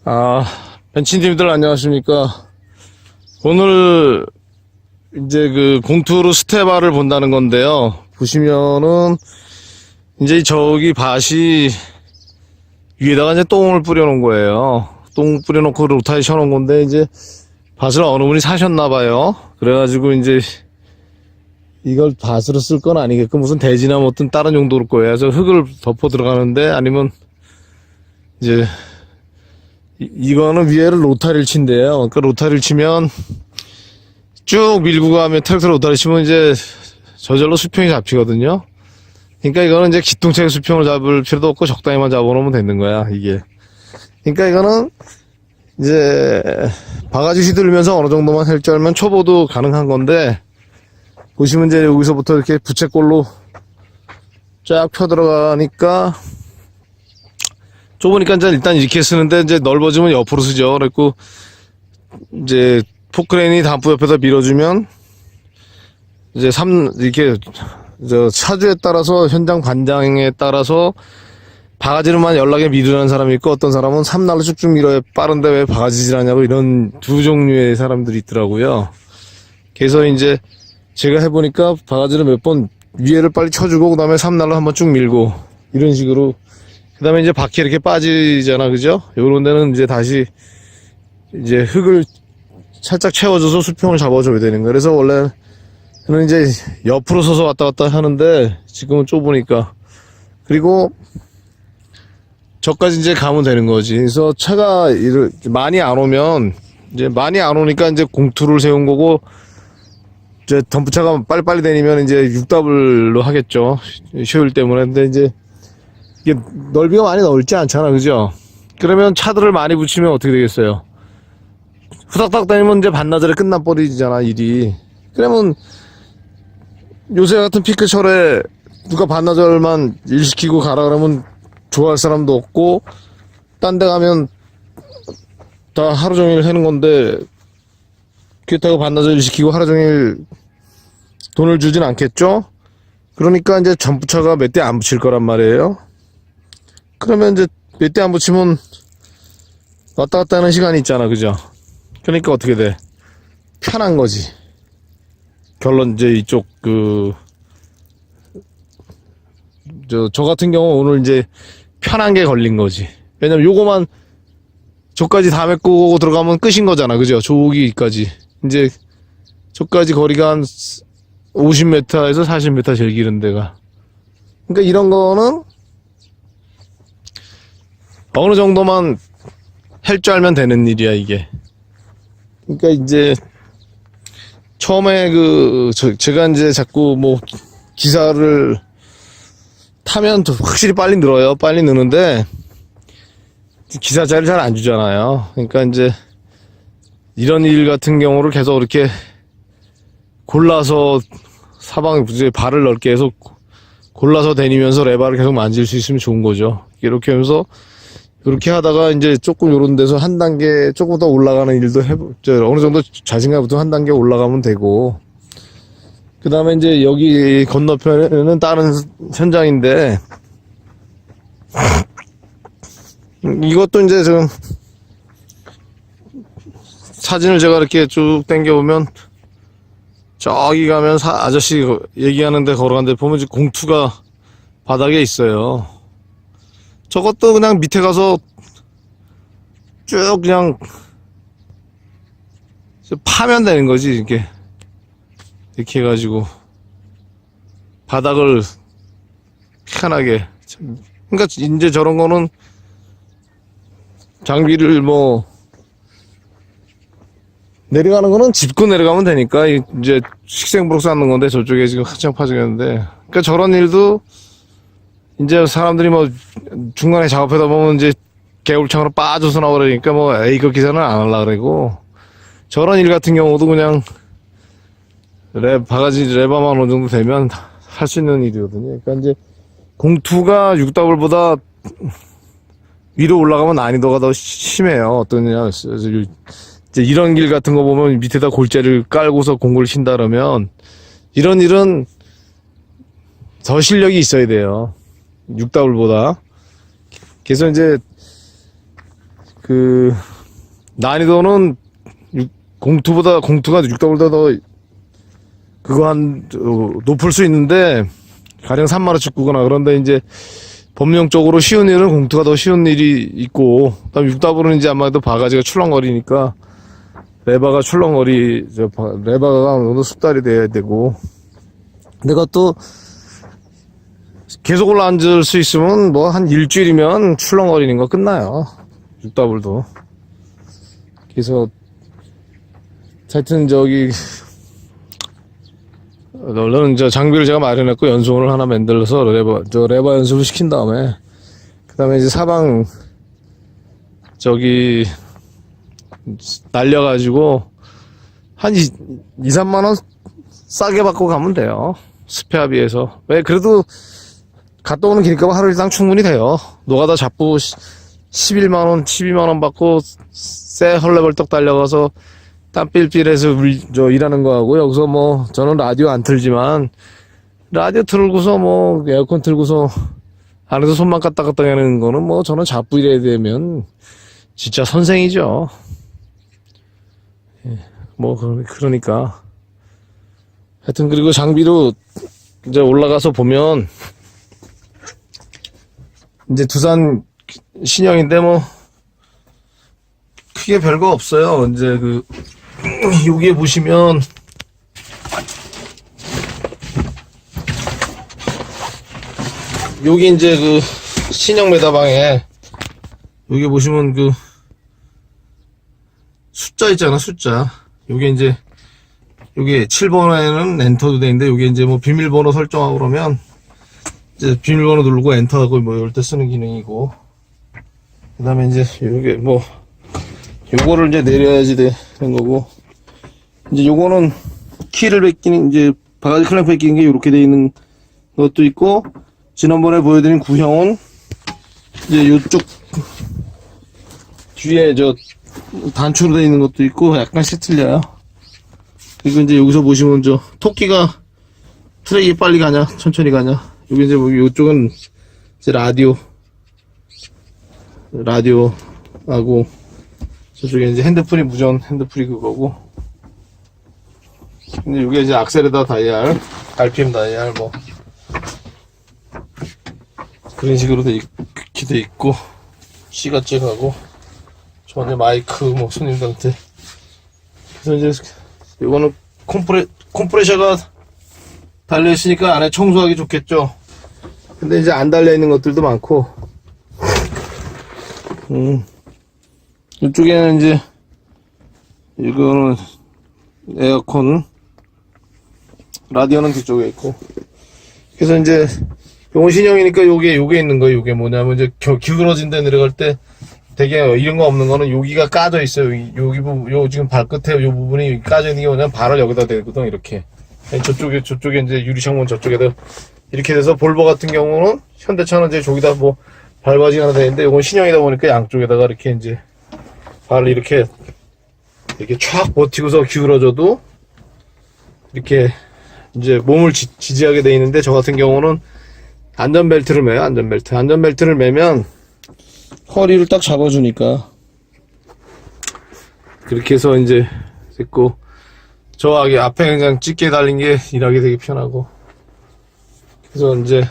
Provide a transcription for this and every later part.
아, 벤치님들 안녕하십니까. 오늘 이제 그 공투로 스테바를 본다는 건데요. 보시면은 이제 저기 밭이 위에다가 이제 똥을 뿌려놓은 거예요. 똥 뿌려놓고 로타리 쳐놓은 건데 이제 밭을 어느 분이 사셨나봐요. 그래가지고 이제 이걸 밭으로 쓸 건 아니겠고 무슨 대지나 뭐 어떤 다른 용도로 거예요. 그래서 흙을 덮어 들어가는데 아니면 이제 이거는 위에를 로타리를 친대요. 그러니까 로타리를 치면 쭉 밀고 가면 트랙터 로타리 치면 이제 저절로 수평이 잡히거든요. 그러니까 이거는 이제 기똥차게 수평을 잡을 필요도 없고 적당히만 잡아놓으면 되는 거야, 이게. 그러니까 이거는 이제 바가지 휘두르면서 어느 정도만 할 줄 알면 초보도 가능한 건데, 보시면 이제 여기서부터 이렇게 부채꼴로 쫙 펴 들어가니까 좁으니까 이제 일단 이렇게 쓰는데 이제 넓어지면 옆으로 쓰죠. 그래갖고 이제 포크레인이 담프 옆에다 밀어주면 이제 이렇게 차주에 따라서 현장 반장에 따라서 바가지로만 연락에 밀으라는 사람이 있고 어떤 사람은 삼날로 쭉쭉 밀어야 빠른데 왜 바가지질하냐고 이런 두 종류의 사람들이 있더라고요. 그래서 이제 제가 해보니까 바가지를 몇 번 위에를 빨리 쳐주고 그 다음에 삼날로 한번 쭉 밀고 이런 식으로 그 다음에 이제 바퀴 이렇게 빠지잖아, 그죠? 요런 데는 이제 다시 이제 흙을 살짝 채워줘서 수평을 잡아줘야 되는 거예요. 그래서 원래는 이제 옆으로 서서 왔다 갔다 하는데 지금은 좁으니까. 그리고 저까지 이제 가면 되는 거지. 그래서 차가 많이 안 오면 이제 많이 안 오니까 이제 공투를 세운 거고 이제 덤프차가 빨리빨리 다니면 이제 6더블로 하겠죠. 효율 때문에. 근데 이제 이게 넓이가 많이 넓지 않잖아, 그죠? 그러면 차들을 많이 붙이면 어떻게 되겠어요? 후닥닥 다니면 이제 반나절에 끝나버리잖아, 일이. 그러면 요새 같은 피크철에 누가 반나절만 일 시키고 가라 그러면 좋아할 사람도 없고, 딴 데 가면 다 하루 종일 하는 건데, 그렇다고 반나절 일 시키고 하루 종일 돈을 주진 않겠죠? 그러니까 이제 전부차가 몇 대 안 붙일 거란 말이에요. 그러면 이제 몇 대 안 붙이면 왔다 갔다 하는 시간이 있잖아, 그죠? 그러니까 어떻게 돼? 편한 거지. 결론 이제 이쪽 저 같은 경우 오늘 이제 편한 게 걸린 거지. 왜냐면 요거만 저까지 다 메꾸고 들어가면 끝인 거잖아, 그죠? 저기까지 이제 저까지 거리가 한 50m에서 40m 제일 길은 데가. 그러니까 이런 거는 어느 정도만 할 줄 알면 되는 일이야, 이게. 그러니까 이제 처음에 제가 이제 자꾸 뭐 기사를 타면 확실히 빨리 늘어요. 빨리 느는데 기사 자리를 잘 안 주잖아요. 그러니까 이제 이런 일 같은 경우를 계속 이렇게 골라서 사방 이제 발을 넓게 해서 골라서 다니면서 레바를 계속 만질 수 있으면 좋은 거죠. 이렇게 하면서 이렇게 하다가 이제 조금 요런 데서 한 단계 조금 더 올라가는 일도 어느 정도 자신감부터 한 단계 올라가면 되고, 그 다음에 이제 여기 건너편에는 다른 현장인데, 이것도 이제 지금 사진을 제가 이렇게 쭉 당겨보면 저기 가면 아저씨 얘기하는데 걸어가는데 보면 이제 공투가 바닥에 있어요. 저것도 그냥 밑에 가서 쭉 그냥 파면 되는 거지, 이렇게 해가지고 바닥을 편하게. 그러니까 이제 저런 거는 장비를 뭐 내려가는 거는 짚고 내려가면 되니까 이제 식생브록 쌓는 건데 저쪽에 지금 한창 파지겠는데, 그러니까 저런 일도 이제 사람들이 뭐 중간에 작업하다 보면 이제 개울창으로 빠져서 나오려니까 뭐 이거 기사는 안 하려고 그러고, 저런 일 같은 경우도 그냥 바가지 레버만 어느 정도 되면 할 수 있는 일이거든요. 그러니까 이제 공투가 6더블보다 위로 올라가면 난이도가 더 심해요. 어떠냐, 이제 이런 길 같은 거 보면 밑에다 골재를 깔고서 공구를 친다 그러면 이런 일은 더 실력이 있어야 돼요. 6더블보다. 그래서 이제 그 난이도는 공투가 6W보다 더 그거 높을 수 있는데 가령 3만원 찍구거나. 그런데 이제 법령적으로 쉬운 일은 공투가 더 쉬운 일이 있고, 그다음 6W는 이제 아마도 바가지가 출렁거리니까 레버가 어느 정도 숙달이 돼야 되고, 내가 또 계속 올라앉을 수 있으면 뭐 한 일주일이면 출렁거리는 거 끝나요. 6W도. 그래서 하여튼 너는 장비를 제가 마련했고 연수원을 하나 만들어서 레버 연습을 시킨 다음에, 그 다음에 이제 사방 날려가지고 한 2-3만원 싸게 받고 가면 돼요. 스페어 비해서. 왜 그래도 갔다 오는 길니까 하루 일당 충분히 돼요. 노가다 잡고 11만원 12만원 받고 새 헐레벌떡 달려가서 땀 삘삘해서 일하는 거하고, 여기서 뭐 저는 라디오 안 틀지만 라디오 틀고서 뭐 에어컨 틀고서 안에서 손만 까딱까딱 하는 거는 뭐 저는 잡부 일해야 되면 진짜 선생이죠. 뭐 그러니까 하여튼, 그리고 장비로 이제 올라가서 보면 이제 두산 신형인데 뭐 크게 별거 없어요. 이제 여기에 보시면 여기 이제 신형 메다방에 여기 보시면 숫자 있잖아, 숫자. 요게 이제 여기 7번에는 엔터도 돼 있는데, 여기 이제 뭐 비밀번호 설정하고 그러면 이제 비밀번호 누르고 엔터하고 뭐 이럴 때 쓰는 기능이고, 그 다음에 이제 요게 뭐 요거를 이제 내려야지 되는 거고, 이제 요거는 키를 베끼는, 이제 바가지 클램프 베끼는 게 이렇게 돼 있는 것도 있고, 지난번에 보여드린 구형은 이제 요쪽 뒤에 단추로 돼 있는 것도 있고 약간씩 틀려요. 그리고 이제 여기서 보시면 토끼가 트랙이 빨리 가냐 천천히 가냐, 여기 이제 뭐 요쪽은 이제 라디오하고, 저쪽에 이제 핸드프리 핸드프리 그거고, 근데 여기 이제 악셀에다 다이얼, RPM 다이얼 뭐 그런 식으로 돼 있고, C가 잭하고, 저는 마이크 뭐 손님들한테. 그래서 이제 이거는 컴프레셔가 달려있으니까 안에 청소하기 좋겠죠. 근데 이제 안 달려있는 것들도 많고, 이쪽에는 이제 이거는 에어컨, 라디오는 뒤쪽에 있고. 그래서 이제 요건 신형이니까 요게 있는 거예요. 요게 뭐냐면 이제 기울어진 데 내려갈 때 되게 이런 거 없는 거는 여기가 까져 있어요. 여기 부분, 요 지금 발끝에 요 부분이 까져 있는 게 뭐냐면 발을 여기다 대거든, 이렇게. 저쪽에 이제 유리창문 저쪽에다 이렇게 돼서, 볼보 같은 경우는 현대차는 이제 저기다 뭐 발바지 하나 돼 있는데, 요건 신형이다 보니까 양쪽에다가 이렇게 이제 발을 이렇게 촥 버티고서 기울어져도 이렇게 이제 몸을 지지하게 돼 있는데, 저 같은 경우는 안전벨트를 매요. 안전벨트를 매면 허리를 딱 잡아주니까, 그렇게 해서 이제 됐고, 저 앞에 그냥 찢게 달린 게 일하기 되게 편하고, 그래서 이제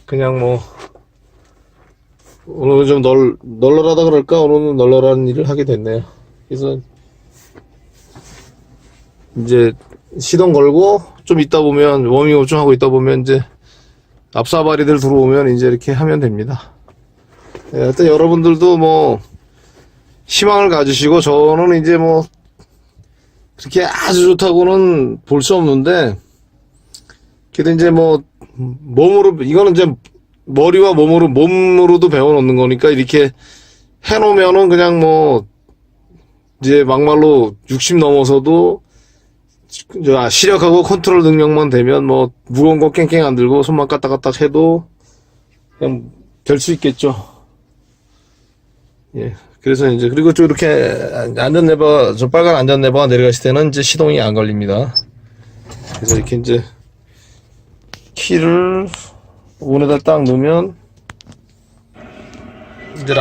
그냥 뭐 오늘은 좀 널널하다 그럴까, 오늘은 널널한 일을 하게 됐네요. 그래서 이제 시동 걸고 좀 있다 보면, 워밍업 좀 하고 있다 보면 이제 앞사바리들 들어오면 이제 이렇게 하면 됩니다. 하여튼 여러분들도 뭐 희망을 가지시고, 저는 이제 뭐 그렇게 아주 좋다고는 볼 수 없는데, 그래도 이제 뭐 몸으로, 이거는 이제 머리와 몸으로도 배워놓는 거니까, 이렇게 해놓으면은 그냥 뭐 이제 막말로 60 넘어서도 시력하고 컨트롤 능력만 되면 뭐 무거운 거 깽깽 안 들고 손만 까딱까딱 해도 그냥 될 수 있겠죠. 예. 그래서 이제, 그리고 좀 이렇게 안전레버, 저 빨간 안전레버가 내려갔을 때는 이제 시동이 안 걸립니다. 그래서 이렇게 이제 키를 문에다 딱 넣으면 이제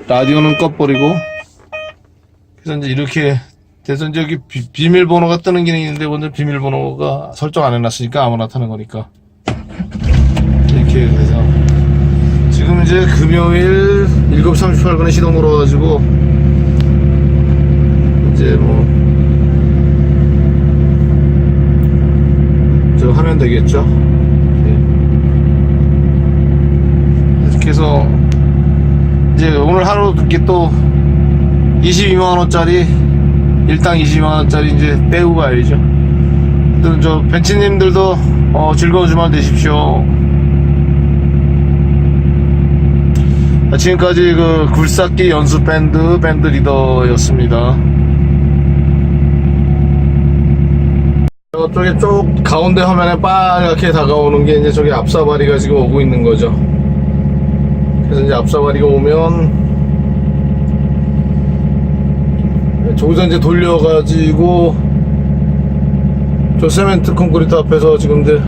라디오는 꺼버리고. 그래서 이제 이렇게 돼서 이제 여기 비밀번호가 뜨는 기능이 있는데 오늘 비밀번호가 설정 안 해놨으니까 아무나 타는 거니까 이렇게 돼서 지금 이제 금요일 7시 38분에 시동 걸어가지고 이제 뭐 저 하면 되겠죠. 이렇게 해서 이제 오늘 하루 이렇게 또 22만원짜리 일당 22만원짜리 이제 떼고 가야죠. 저 벤치님들도 즐거운 주말 되십시오. 지금까지 그 굴삭기 연수 밴드 리더였습니다. 저쪽에 쪽 가운데 화면에 빨갛게 다가오는 게 이제 저기 앞사바리가 지금 오고 있는 거죠. 그래서 이제 앞사바리가 오면 저기서 이제 돌려가지고 저 세멘트 콘크리트 앞에서 지금 이제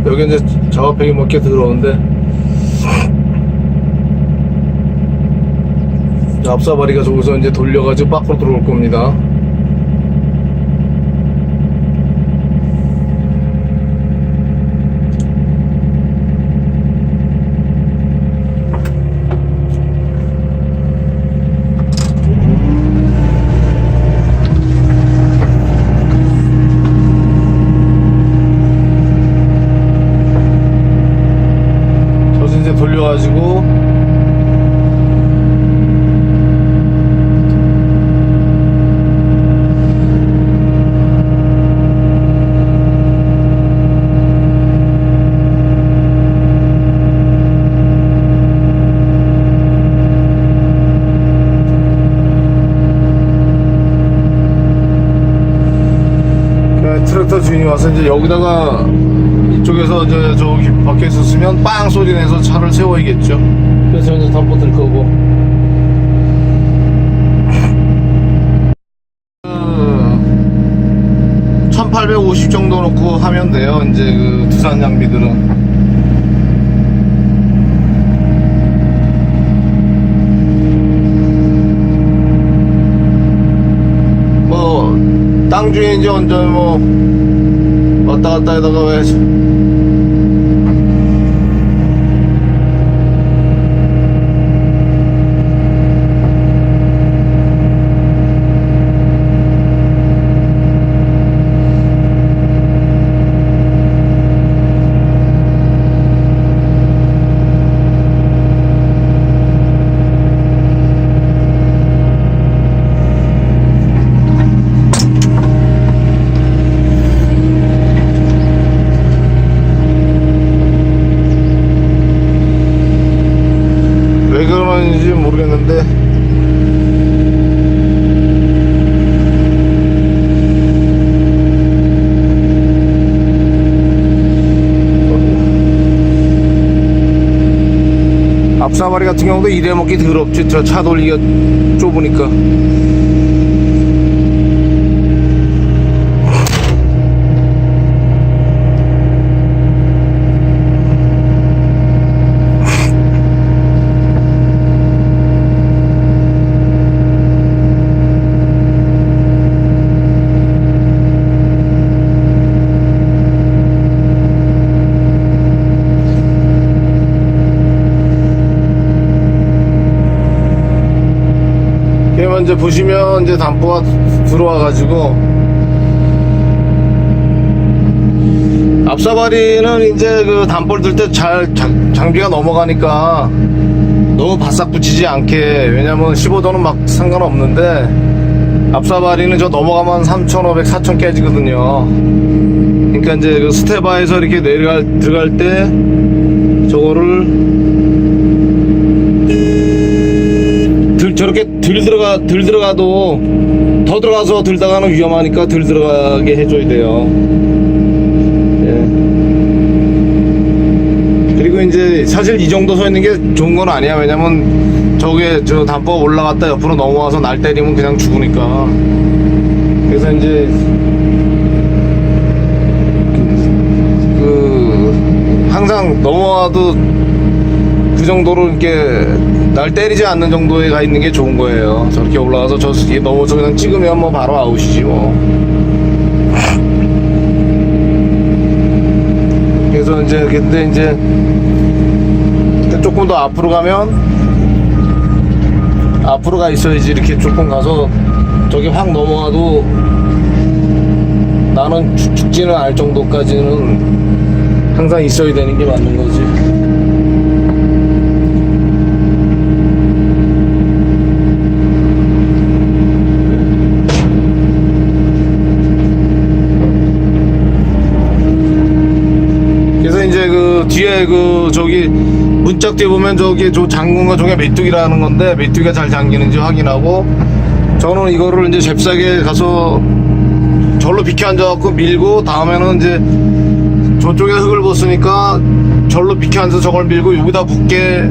여기 이제 작업팩이 몇 개 들어오는데 앞사바리가 저기서 이제 돌려가지고 밖으로 들어올 겁니다. 돌려가지고 트랙터 주인이 와서 이제 여기다가 이쪽에서 이제 저기 밖에 있었으면 빵 소리 내서 차를 세워야겠죠. 그래서 이제 덤퍼 들 거고. 1850 정도 놓고 하면 돼요. 이제 그 두산 장비들은. 땅 중에 이제 언제 뭐 왔다 갔다 하다가 왜 그런지 모르겠는데 앞사바리 같은 경우도 일해 먹기 더럽지. 저 차 돌리기가 좁으니까. 이제 보시면 이제 담보가 들어와가지고 앞사바리는 이제 그 담보를 들 때 잘 장비가 넘어가니까 너무 바싹 붙이지 않게. 왜냐면 15도는 막 상관없는데 앞사바리는 저 넘어가면 3,500, 4,000 깨지거든요. 그러니까 이제 그 스테바에서 이렇게 들어갈 때 저거를 저렇게 들 들어가도 더 들어가서 들다가는 위험하니까 들 들어가게 해줘야 돼요. 예. 그리고 이제 사실 이 정도 서 있는 게 좋은 건 아니야. 왜냐면 저게 저 담보가 올라갔다 옆으로 넘어와서 날 때리면 그냥 죽으니까. 그래서 이제 항상 넘어와도 그 정도로 이렇게 날 때리지 않는 정도에 가 있는 게 좋은 거예요. 저렇게 올라가서 저 뒤에 넘어서 그냥 찍으면 뭐 바로 아웃이지 뭐. 그래서 이제 근데 이제 조금 더 앞으로 가면 앞으로 가 있어야지. 이렇게 조금 가서 저기 확 넘어가도 나는 죽지는 않을 정도까지는 항상 있어야 되는 게 맞는 거지. 그래서 이제 그 뒤에 그 저기 문짝 뒤에 보면 저기 저 잠근거 저게 메뚜기라는 건데, 메뚜기가 잘 잠기는지 확인하고, 저는 이거를 이제 잽싸게 가서 절로 비켜 앉아갖고 밀고, 다음에는 이제 저쪽에 흙을 벗으니까 절로 비켜 앉아서 저걸 밀고 여기다 붙게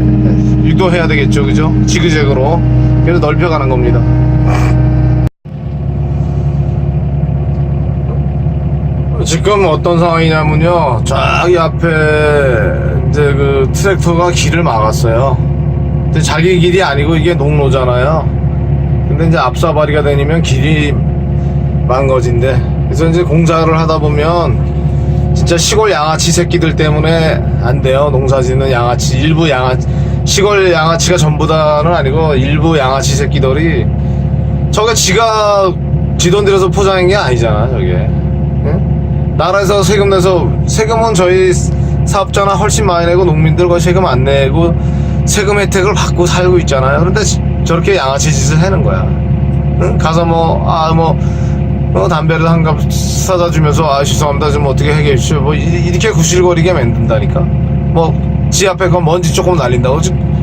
유도해야 되겠죠, 그죠? 지그재그로. 그래서 넓혀가는 겁니다. 지금 어떤 상황이냐면요, 저기 앞에 이제 그 트랙터가 길을 막았어요. 근데 자기 길이 아니고 이게 농로잖아요. 근데 이제 앞사발이가 다니면 길이 망가진대. 그래서 이제 공사를 하다 보면 진짜 시골 양아치 새끼들 때문에 안 돼요. 농사짓는 양아치, 일부 양아치, 시골 양아치가 전부다는 아니고 일부 양아치 새끼들이, 저게 지가 지돈 들여서 포장한 게 아니잖아, 저게. 응? 나라에서 세금 내서, 세금은 저희 사업자나 훨씬 많이 내고 농민들 거의 세금 안 내고 세금 혜택을 받고 살고 있잖아요. 그런데 저렇게 양아치 짓을 하는 거야. 응? 가서 담배를 한 갑 사다 주면서, 죄송합니다, 좀 어떻게 해결해 주시오, 뭐 이렇게 구실거리게 만든다니까. 뭐 지 앞에 그 먼지 조금 날린다고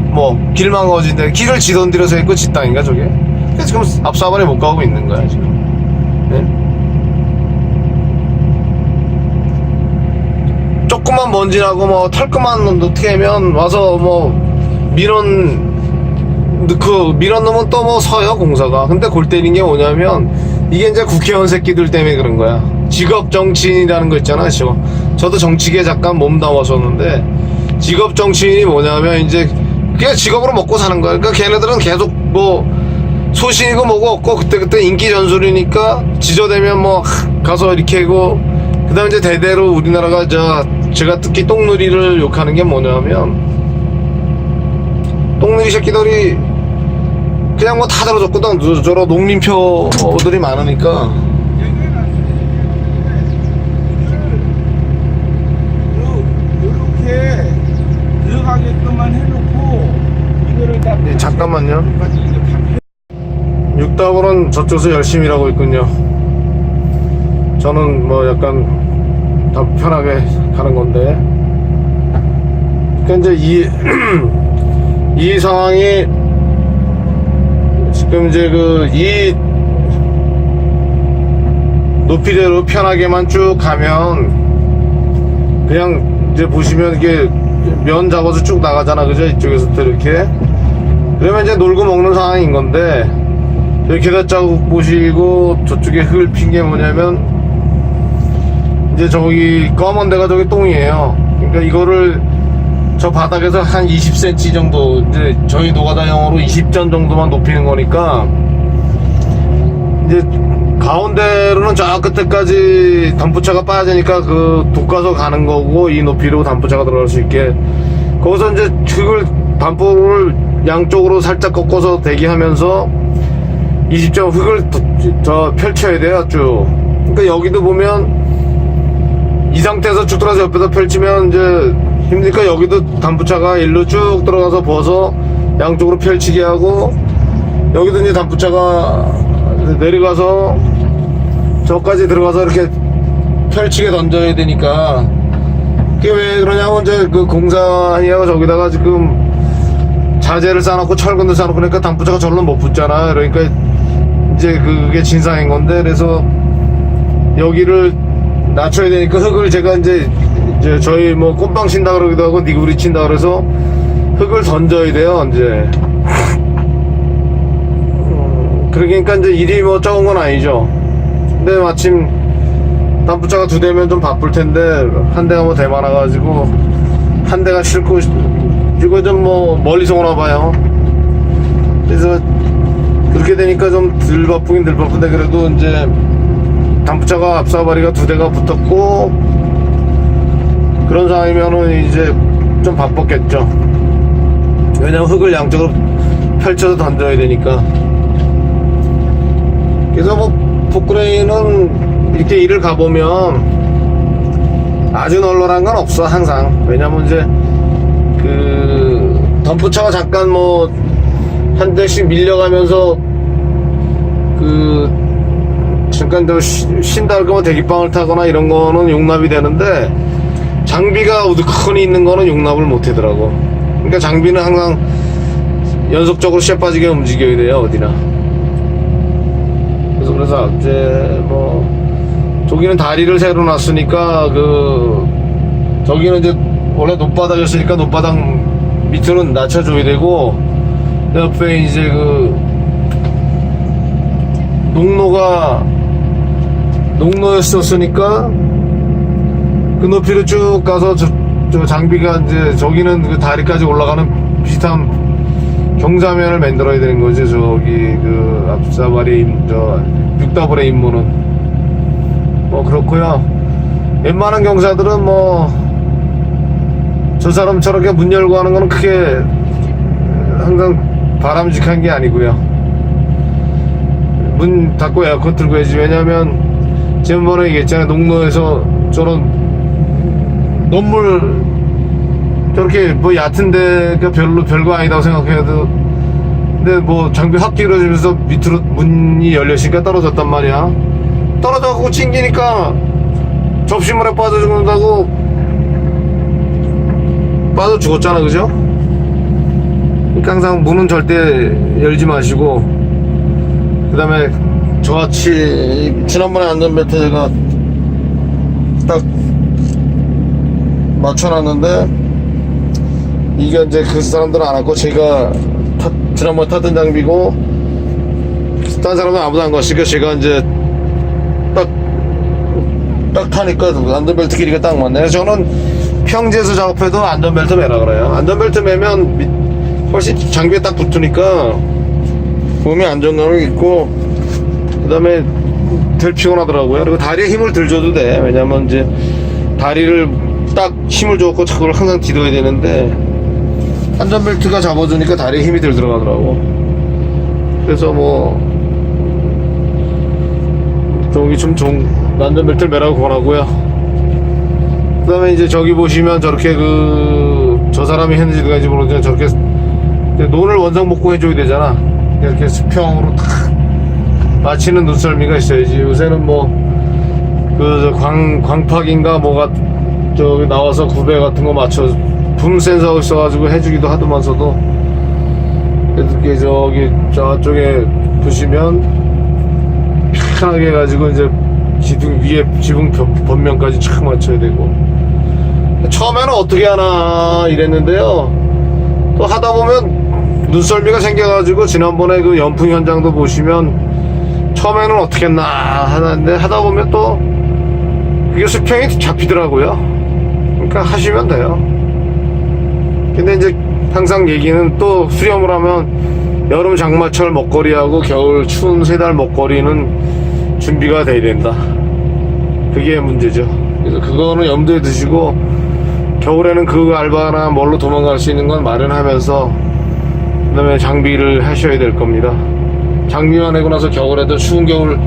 뭐 길만 거진데, 길을 지 돈 들여서 했고 지 땅인가 저게. 그래서 지금 앞사발에 못 가고 있는 거야 지금. 네? 조금만 먼지나고 뭐 털끔한 어떻게 하면 와서 뭐 밀원 넣으면 또 뭐 서요 공사가. 근데 골 때리는 게 뭐냐면, 이게 이제 국회의원 새끼들 때문에 그런 거야. 직업 정치인이라는 거 있잖아. 저도 정치계에 잠깐 몸담았었는데, 직업 정치인이 뭐냐면 이제 그냥 직업으로 먹고 사는 거야. 그러니까 걔네들은 계속 뭐 소신이고 뭐고 없고, 그때 인기 전술이니까 지저대면 뭐 가서 이렇게 하고, 그 다음에 이제 대대로 우리나라가 제가 특히 똥누리를 욕하는 게 뭐냐면, 똥누리 새끼들이 그냥 뭐 다 들어줬거든. 저런 농민표들이 많으니까. 이렇게 들어가게끔만 해놓고 이거를 다. 네, 잠깐만요. 6답은 저쪽에서 열심히 일하고 있군요. 저는 뭐 약간 더 편하게 가는 건데. 그러니까 이제 이 상황이 지금 이제 이 높이대로 편하게만 쭉 가면, 그냥 이제 보시면 이게 면 잡아서 쭉 나가잖아, 그죠? 이쪽에서부터 이렇게. 그러면 이제 놀고 먹는 상황인 건데, 이렇게 다 자국 보시고 저쪽에 흙을 핀 게 뭐냐면, 이제 저기 검은 데가 저기 똥이에요. 그러니까 이거를 저 바닥에서 한 20cm 정도, 이제 저희 노가다형으로 20전 정도만 높이는 거니까, 이제 가운데로는 저 끝에까지 단부차가 빠지니까 그 돋가서 가는 거고, 이 높이로 단부차가 들어갈 수 있게. 거기서 이제 흙을, 단부를 양쪽으로 살짝 꺾어서 대기하면서 20점 흙을 펼쳐야 돼요, 쭉. 그러니까 여기도 보면 이 상태에서 쭉 들어가서 옆에다 펼치면 이제 힘드니까, 여기도 단부차가 일로 쭉 들어가서 벗어 양쪽으로 펼치게 하고, 여기도 이제 단부차가 내려가서 저까지 들어가서 이렇게 펼치게 던져야 되니까. 그게 왜 그러냐면, 이제 그 공사하냐고 저기다가 지금 자재를 쌓아놓고 철근도 쌓아놓고 그러니까 단부차가 절로 못 붙잖아. 그러니까 이제 그게 진상인 건데, 그래서 여기를 낮춰야 되니까 흙을 제가 이제 저희 뭐 꼼빵 친다 그러기도 하고 니구리 친다 그래서 흙을 던져야 돼요, 이제. 그러니까 이제 일이 뭐 적은 건 아니죠. 근데 마침 단부차가 2대면 좀 바쁠 텐데, 한 대가 뭐 대 많아가지고 한 대가 싣고 이거 좀 뭐 멀리서 오나 봐요. 그래서 그렇게 되니까 좀 덜 바쁘긴 덜 바쁜데, 그래도 이제 단프차가 앞사바리가 2대가 붙었고 그런 상황이면은 이제 좀 바빴겠죠. 왜냐면 흙을 양쪽으로 펼쳐서 던져야 되니까. 그래서 뭐 포크레인은 이렇게 일을 가보면 아주 널널한 건 없어 항상. 왜냐면 이제 그 덤프차가 잠깐 뭐 한 대씩 밀려가면서 그 잠깐 더 쉰다 할 거면 대기빵을 타거나 이런 거는 용납이 되는데, 장비가 우두커니 있는 거는 용납을 못 하더라고. 그러니까 장비는 항상 연속적으로 쇠 빠지게 움직여야 돼요, 어디나. 그래서 이제 뭐 저기는 다리를 새로 놨으니까 저기는 이제 원래 높바닥이었으니까 높바닥 밑으로는 낮춰줘야 되고, 옆에 이제 농로였었으니까 그 높이로 쭉 가서 저 장비가 이제 저기는 그 다리까지 올라가는 비슷한 경사면을 만들어야 되는 거죠. 저기 앞사발의 육다발의 임무는 뭐 그렇고요. 웬만한 경사들은 뭐 저 사람처럼 이렇게 문 열고 하는 거는 크게 항상 바람직한 게 아니고요. 문 닫고 에어컨 틀고 해야지. 왜냐면 지난번에 얘기했잖아요. 농로에서 저런 논물 저렇게 뭐 얕은데 별거 아니다고 생각해도, 근데 뭐 장비 확 길어지면서 밑으로 문이 열렸으니까 떨어졌단 말이야. 떨어져갖고 찡기니까 접시물에 빠져 죽는다고 빠져 죽었잖아, 그죠? 그러니까 항상 문은 절대 열지 마시고, 그 다음에 저같이 지난번에 안전벨트 제가 딱 맞춰놨는데 이게 이제 그 사람들은 안 왔고, 제가 지난번에 타던 장비고 딴 사람은 아무도 안 갔으니까 제가 이제 딱 타니까 안전벨트 길이가 딱 맞네. 그래서 저는 평지에서 작업해도 안전벨트 매라 그래요. 안전벨트 매면 훨씬 장비에 딱 붙으니까 몸에 안정감이 있고, 그 다음에 덜 피곤하더라고요. 그리고 다리에 힘을 덜 줘도 돼. 왜냐면 이제 다리를 딱 힘을 줬고 그걸 항상 뒤둬야 되는데, 안전벨트가 잡아주니까 다리에 힘이 덜 들어가더라고. 그래서 뭐 저기 좀 좋은 안전벨트를 매라고 권하고요. 그 다음에 이제 저기 보시면 저렇게 저 사람이 했는지 누가 했는지 모르겠지만 저렇게 논을 원상 복구 해줘야 되잖아. 이렇게 수평으로 탁 맞추는 눈썰미가 있어야지. 요새는 뭐 광팍인가 뭐가 저기 나와서 구배 같은 거 맞춰 붐 센서가 있어가지고 해주기도 하더만서도, 이렇게 저기 저쪽에 보시면 편하게 해가지고 이제 지붕 벽면까지 착 맞춰야 되고. 처음에는 어떻게 하나 이랬는데요, 또 하다 보면 눈썰미가 생겨가지고, 지난번에 그 연풍 현장도 보시면 처음에는 어떻게 했나 하는데 하다 보면 또 그게 수평이 잡히더라고요. 그러니까 하시면 돼요. 근데 이제 항상 얘기는, 또 수렴을 하면 여름 장마철 먹거리하고 겨울 추운 3달 먹거리는 준비가 돼야 된다. 그게 문제죠. 그래서 그거는 염두에 두시고, 겨울에는 그 알바나 뭘로 도망갈 수 있는 건 마련하면서 그 다음에 장비를 하셔야 될 겁니다. 장비만 하고 나서 겨울에도 추운 겨울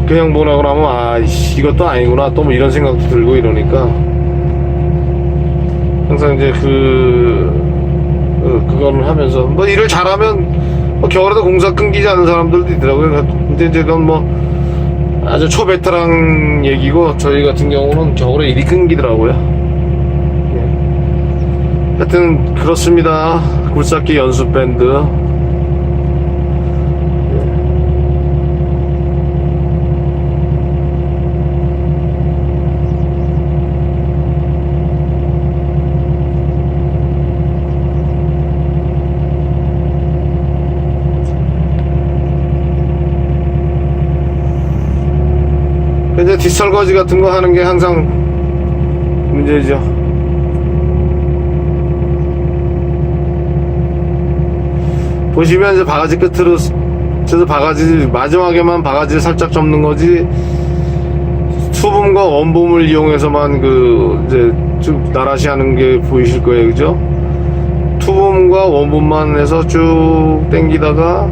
그냥 보내고 나면 이것도 아니구나 또 뭐 이런 생각도 들고 이러니까, 항상 이제 그거는 하면서 뭐 일을 잘하면 뭐 겨울에도 공사 끊기지 않는 사람들도 있더라고요. 근데 이제 그건 뭐 아주 초베테랑 얘기고, 저희 같은 경우는 겨울에 일이 끊기더라고요. 하여튼 그렇습니다. 굴삭기 연습 밴드. 이제 뒷설거지 같은 거 하는 게 항상 문제죠. 보시면 이제 바가지 끝으로 그래서 바가지 마지막에만 바가지를 살짝 접는 거지, 투붐과 원붐을 이용해서만 이제 쭉 나라시 하는 게 보이실 거예요. 그죠? 투붐과 원붐만 해서 쭉 당기다가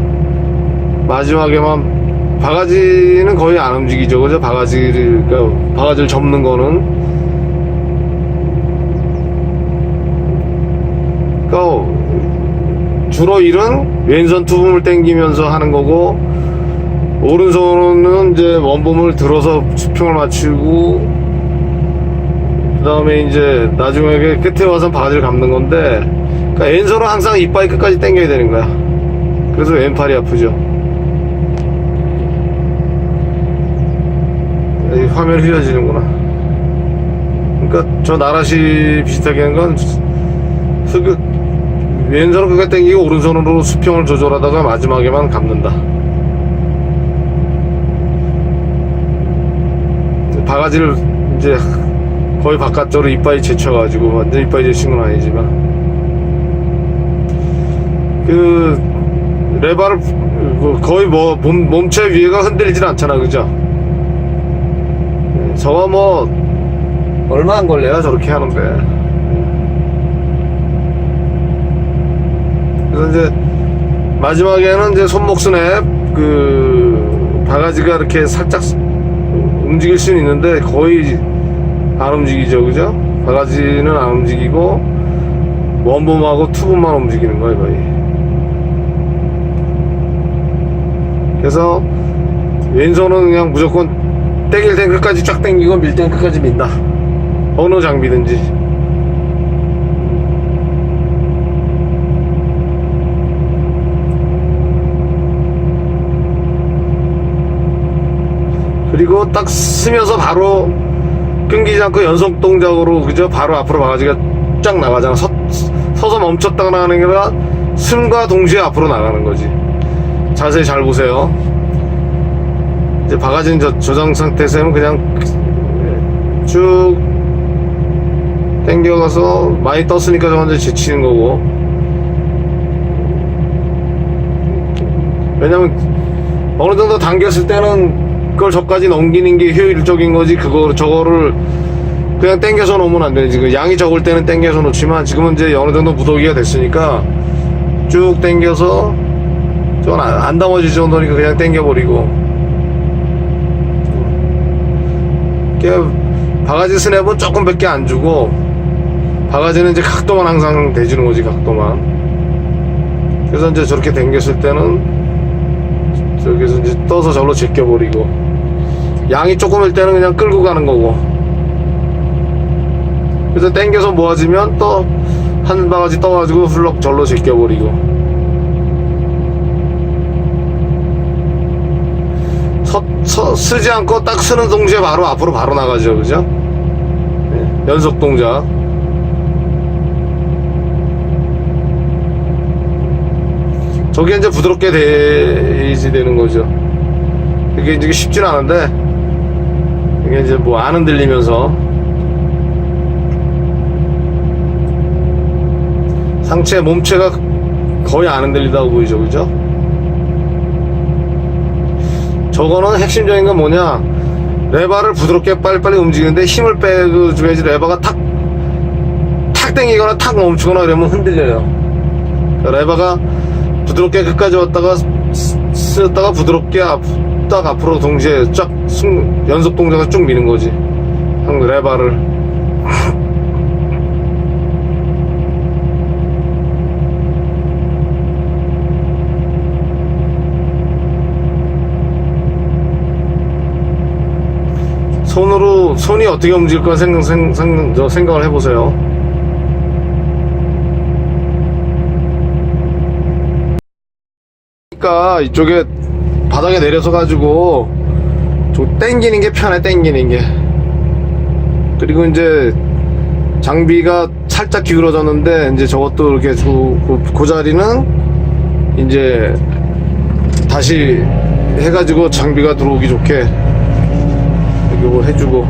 마지막에만 바가지는 거의 안 움직이죠. 그죠? 바가지를 접는 거는. 그러니까 주로 일은 왼손 투붐을 당기면서 하는 거고, 오른손은 이제 원붐을 들어서 수평을 맞추고, 그 다음에 이제 나중에 끝에 와서 바가지를 감는 건데, 그러니까 왼손은 항상 이빨 끝까지 당겨야 되는 거야. 그래서 왼팔이 아프죠. 이 화면 휘어지는구나. 그러니까 저 나라시 비슷하게 하는 건 왼손은 끝까지 당기고 오른손으로 수평을 조절하다가 마지막에만 감는다. 바가지를 이제 거의 바깥쪽으로 이빨이 제쳐가지고, 완전 이빨이 제친 건 아니지만, 레바를 거의 몸체 위에가 흔들리진 않잖아. 그죠? 저거 얼마 안 걸려요, 저렇게 하는데. 그래서 이제 마지막에는 이제 손목 스냅, 바가지가 이렇게 살짝 움직일 수는 있는데 거의 안 움직이죠. 그죠? 바가지는 안 움직이고 원붐하고 투붐만 움직이는 거예요, 거의. 그래서 왼손은 그냥 무조건 당길 땐 끝까지 쫙 당기고 밀 땐 끝까지 민다. 어느 장비든지. 그리고 딱 쓰면서 바로 끊기지 않고 연속 동작으로, 그죠? 바로 앞으로 바가지가 쫙 나가잖아. 서서 멈췄다가 나가는 게 아니라 숨과 동시에 앞으로 나가는 거지. 자세히 잘 보세요. 이제 바가지는 저장 상태에서는 그냥 쭉 당겨가서 많이 떴으니까 저 먼저 제치는 거고. 왜냐면 어느 정도 당겼을 때는 그걸 저까지 넘기는 게 효율적인 거지, 저거를 그냥 당겨서 놓으면 안 되지. 양이 적을 때는 당겨서 놓지만, 지금은 이제 어느 정도 무더기가 됐으니까 쭉 당겨서, 저건 안 담아질 정도니까 그냥 당겨버리고. 바가지 스냅은 조금밖에 안 주고, 바가지는 이제 각도만 항상 대주는 거지, 각도만. 그래서 이제 저렇게 당겼을 때는 저기서 이제 떠서 절로 제껴버리고, 양이 조금일 때는 그냥 끌고 가는 거고. 그래서 당겨서 모아지면 또 한 바가지 떠가지고 훌럭 절로 제껴버리고. 쓰지 않고 딱 쓰는 동시에 바로 앞으로 바로 나가죠. 그죠? 네, 연속 동작. 저게 이제 부드럽게 돼야지 되는 거죠. 이게 이제 쉽진 않은데, 이게 이제 안 흔들리면서 몸체가 거의 안 흔들리다고 보이죠. 그죠? 저거는 핵심적인 건 뭐냐, 레바를 부드럽게 빨리빨리 움직이는데 힘을 빼줘야지. 레바가 탁 당기거나 탁 멈추거나 이러면 흔들려요. 그러니까 레바가 부드럽게 끝까지 왔다가 쓰다가 부드럽게 딱 앞으로 동시에 쫙 연속 동작을 쭉 미는 거지, 레바를. 손이 어떻게 움직일까 생각을 해보세요. 그러니까 이쪽에 바닥에 내려서 가지고 당기는 게 편해, 당기는 게. 그리고 이제 장비가 살짝 기울어졌는데, 이제 저것도 이렇게 그 자리는 이제 다시 해가지고 장비가 들어오기 좋게 이거 해주고.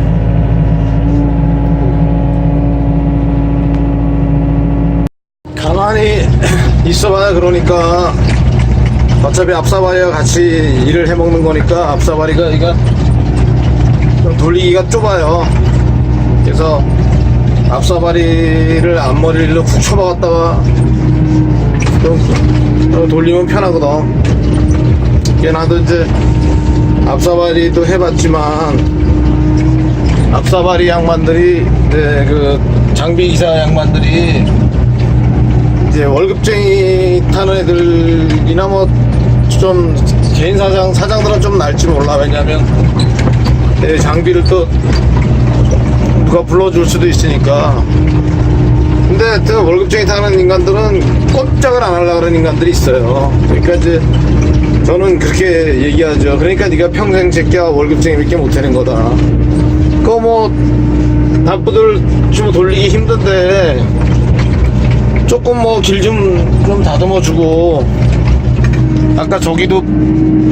가만히 있어봐야 그러니까 어차피 앞사발이와 같이 일을 해먹는 거니까 앞사발이가 이거 좀 돌리기가 좁아요. 그래서 앞사발이를 앞머리로 푹 쳐박았다가 좀 돌리면 편하거든. 이게 나도 이제 앞사발이도 해봤지만 앞사발이 양반들이 이제 그 장비기사 양반들이 이제 월급쟁이 타는 애들이나 뭐 좀 개인 사장들은 좀 날지 몰라. 왜냐면 장비를 또 누가 불러줄 수도 있으니까. 근데 또 월급쟁이 타는 인간들은 꼼짝을 안 하려고 하는 인간들이 있어요. 그러니까 이제 저는 그렇게 얘기하죠. 그러니까 네가 평생 제끼야 월급쟁이밖에 못하는 거다. 그거 뭐 남부들 좀 돌리기 힘든데 조금 뭐 길 좀 다듬어주고. 아까 저기도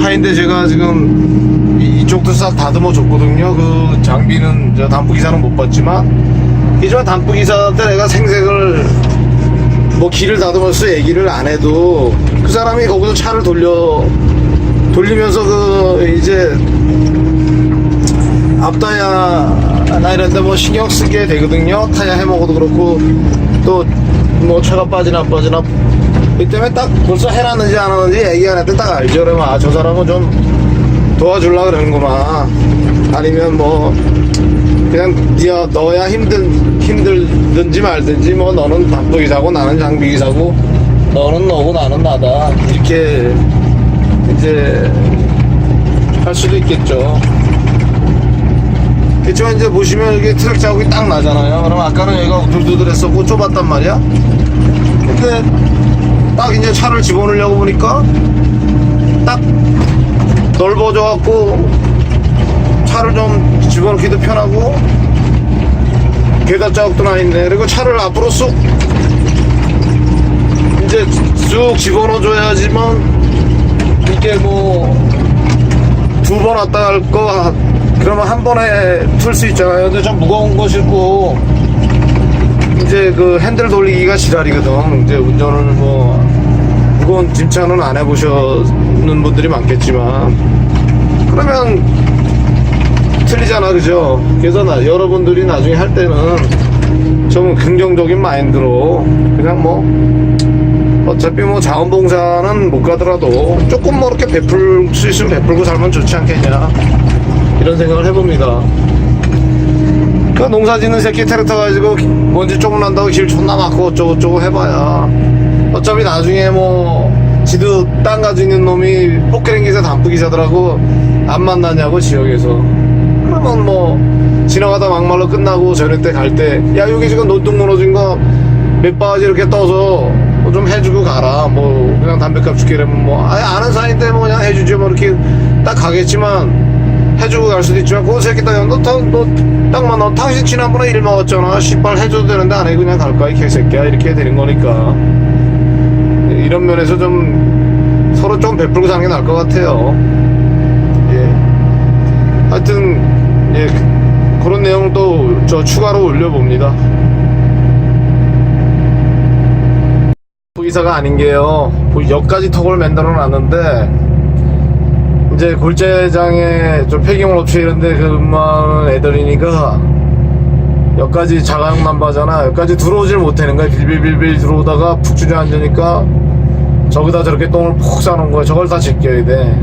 파인데 제가 지금 이쪽도 싹 다듬어 줬거든요. 그 장비는 저 단부기사는 못 봤지만 이지만 단부기사한테 내가 생색을 뭐 길을 다듬어서 얘기를 안 해도 그 사람이 거기서 차를 돌리면서 그 이제 앞타야나 이런데 뭐 신경 쓰게 되거든요. 타야 해먹어도 그렇고 또 뭐 차가 빠지나 안 빠지나 이 때문에 딱 벌써 해놨는지 안 하는지 얘기 안 했을 때 딱 알죠. 그러면 아, 저 사람은 좀 도와주려고 그러는구나. 아니면 뭐 그냥 너야 힘들든지 말든지 뭐 너는 단부기사고 나는 장비기사고 너는 너고 나는 나다 이렇게 이제 할 수도 있겠죠. 그렇지만 이제 보시면 이게 트럭 자국이 딱 나잖아요. 그럼 아까는 여기가 우둘두둘했었고 좁았단 말이야. 근데 딱 이제 차를 집어넣으려고 보니까 딱 넓어져 갖고 차를 좀 집어넣기도 편하고 계단 자국도 나 있네. 그리고 차를 앞으로 쑥 이제 쑥 집어넣어 줘야지만 이게 뭐 두 번 왔다 갈 거 그러면 한 번에 틀 수 있잖아요. 근데 좀 무거운 거 싣고 이제 그 핸들 돌리기가 지랄이거든. 이제 운전을 뭐 무거운 짐차는 안 해보셨는 분들이 많겠지만 그러면 틀리잖아, 그죠? 그래서 여러분들이 나중에 할 때는 좀 긍정적인 마인드로 그냥 뭐 어차피 뭐 자원봉사는 못 가더라도 조금 뭐 이렇게 베풀 수 있으면 베풀고 살면 좋지 않겠냐 이런 생각을 해봅니다. 그 농사 짓는 새끼 트랙터 가지고 먼지 조금 난다고 길 존나 막고 어쩌고저쩌고 해봐야 어차피 나중에 뭐 지도 땅 가지고 있는 놈이 포크레인 기사 단부 기사들하고 안 만나냐고 지역에서. 그러면 뭐 지나가다 막말로 끝나고 저녁 때 갈 때 야 여기 지금 논둑 무너진 거 몇 바가지 이렇게 떠서 뭐 좀 해주고 가라. 뭐 그냥 담배값 줄게 이러면 뭐 아는 사이인데 뭐 그냥 해주지 뭐 이렇게 딱 가겠지만 해주고 갈 수도 있지만 그 새끼 너 딱만 너 당신 지난번에 일 먹었잖아. 씨발 해줘도 되는데 안 해 그냥 갈 거야 이 개새끼야 이렇게 되는 거니까 이런 면에서 좀 서로 좀 베풀고 사는 게 나을 것 같아요. 예. 하여튼 예 그런 내용을 또 저 추가로 올려봅니다. 기사가 아닌 게요. 역까지 턱을 만들어 놨는데 이제 골재장에 좀 폐기물 업체 이런데 근무하는 애들이니까 여기까지 자가용 남바잖아. 여기까지 들어오질 못하는 거야. 빌빌빌빌 들어오다가 푹 주저앉으니까 저기다 저렇게 똥을 푹 싸놓은 거야. 저걸 다 제껴야 돼.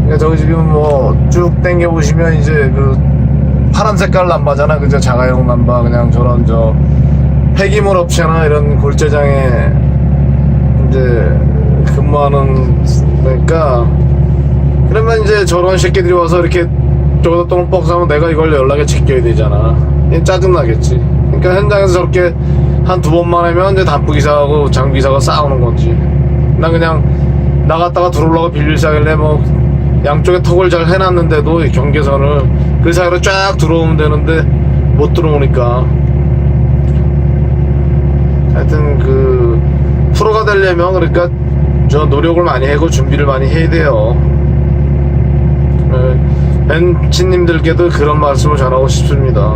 그러니까 저기 지금 뭐 쭉 당겨 보시면 이제 그 파란 색깔 남바잖아. 그저 자가용 남바 그냥 저런 저 폐기물 업체나 이런 골재장에 이제 근무하는 그러니까 그러면 이제 저런 새끼들이 와서 이렇게 저기다 똥을 뻑 싸면 내가 이걸 연락에 지켜야 되잖아. 짜증나겠지. 그러니까 현장에서 저렇게 한 두 번만 하면 이제 단부기사하고 장비사가 싸우는 건지. 난 그냥 나갔다가 들어오려고 빌릴 사길래 뭐 양쪽에 턱을 잘 해놨는데도 경계선을 그 사이로 쫙 들어오면 되는데 못 들어오니까. 하여튼 그 프로가 되려면 그러니까 저 노력을 많이 하고 준비를 많이 해야 돼요. 벤치님들께도 그런 말씀을 전하고 싶습니다.